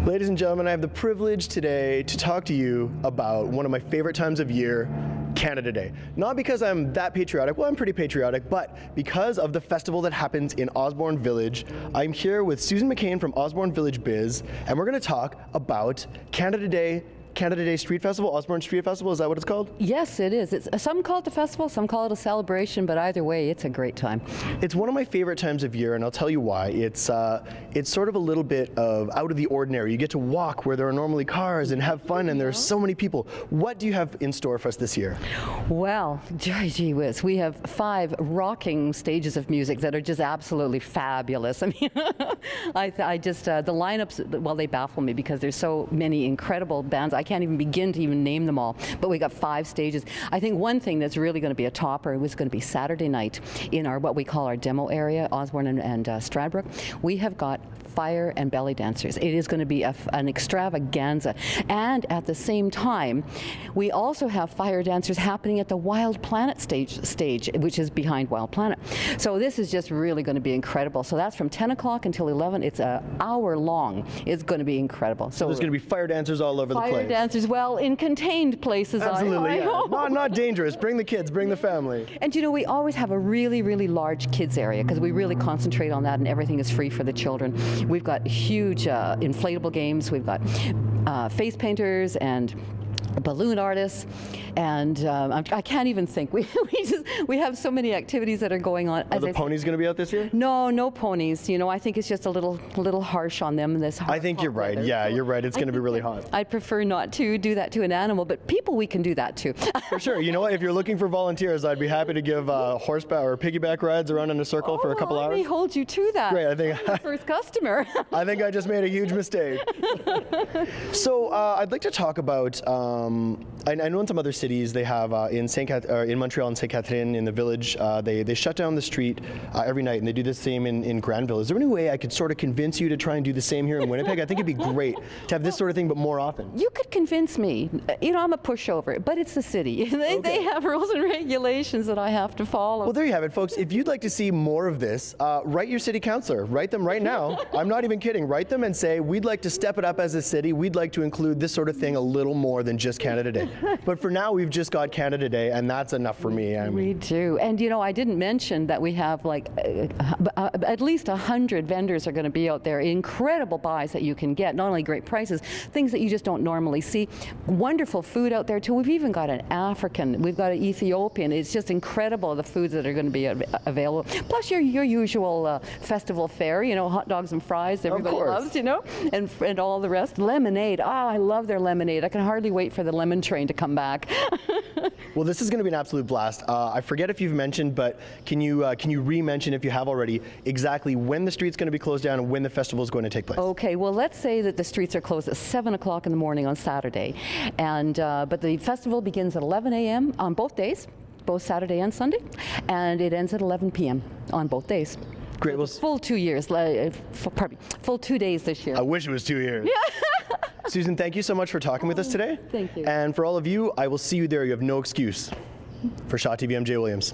Ladies and gentlemen, I have the privilege today to talk to you about one of my favorite times of year, Canada Day. Not because I'm that patriotic, well, I'm pretty patriotic, but because of the festival that happens in Osbourne Village. I'm here with Susan McCain from Osbourne Village Biz, and we're going to talk about Canada Day Street Festival, Osbourne Street Festival, is that what it's called? Yes, it is. Some call it the festival, some call it a celebration, but either way, it's a great time. It's one of my favorite times of year, and I'll tell you why. It's sort of a little bit of out of the ordinary. You get to walk where there are normally cars and have fun, and there's so many people. What do you have in store for us this year? Well, gee whiz, we have 5 rocking stages of music that are just absolutely fabulous. I mean, I just, the lineups, well, they baffle me because there's so many incredible bands. I can't even begin to even name them all, but we got 5 stages. I think one thing that's really going to be a topper was going to be Saturday night in our what we call our demo area, Osbourne and Stradbrook. We have got fire and belly dancers. It is going to be an extravaganza, and at the same time, we also have fire dancers happening at the Wild Planet stage, which is behind Wild Planet. So this is just really going to be incredible. So that's from 10 o'clock until 11. It's an hour long. It's going to be incredible. So there's going to be fire dancers all over the place. Fire dancers, well, in contained places. Absolutely, yeah. Not dangerous. Bring the kids, bring the family. And you know, we always have a really, really large kids area because we really concentrate on that, and everything is free for the children. We've got huge inflatable games. We've got face painters and balloon artists, and I can't even think. We have so many activities that are going on. Are the ponies going to be out this year? No ponies. You know, I think it's just a little harsh on them. I think you're right. Yeah, you're right. It's going to be really hot. I'd prefer not to do that to an animal, but people, we can do that too. For sure. You know what? If you're looking for volunteers, I'd be happy to give horseback or piggyback rides around in a circle for a couple hours. Let me hold you to that. Great. I think I'm the first customer. I think I just made a huge mistake. So I'd like to talk about. I know in some other cities they have in Montreal and St. Catherine in the village they shut down the street every night, and they do the same in Granville. Is there any way I could sort of convince you to try and do the same here in Winnipeg? I think it'd be great to have this sort of thing, but more often. You could convince me. You know, I'm a pushover, but it's the city. They have rules and regulations that I have to follow. Well, there you have it, folks. If you'd like to see more of this, write your city councillor. Write them right now. I'm not even kidding. Write them and say, we'd like to step it up as a city. We'd like to include this sort of thing a little more than just Canada Day. But for now, we've just got Canada Day, and that's enough for me. We do. And you know, I didn't mention that we have like at least 100 vendors are going to be out there. Incredible buys that you can get. Not only great prices, things that you just don't normally see. Wonderful food out there too. We've even got an African. We've got an Ethiopian. It's just incredible the foods that are going to be available. Plus your usual festival fare. You know, hot dogs and fries. Everybody loves. You know, and all the rest. Lemonade. I love their lemonade. I can hardly wait for the lemon train to come back. Well, this is going to be an absolute blast. I forget if you've mentioned, but can you re-mention, if you have already, exactly when the street's going to be closed down and when the festival is going to take place? Okay, well, let's say that the streets are closed at 7 o'clock in the morning on Saturday, and but the festival begins at 11 a.m. on both days, both Saturday and Sunday, and it ends at 11 p.m. on both days. Great. Well, full 2 years, full 2 days this year. I wish it was 2 years. Yeah. Susan, thank you so much for talking with us today. Thank you. And for all of you, I will see you there. You have no excuse. For Shaw TV, I'm Jay Williams.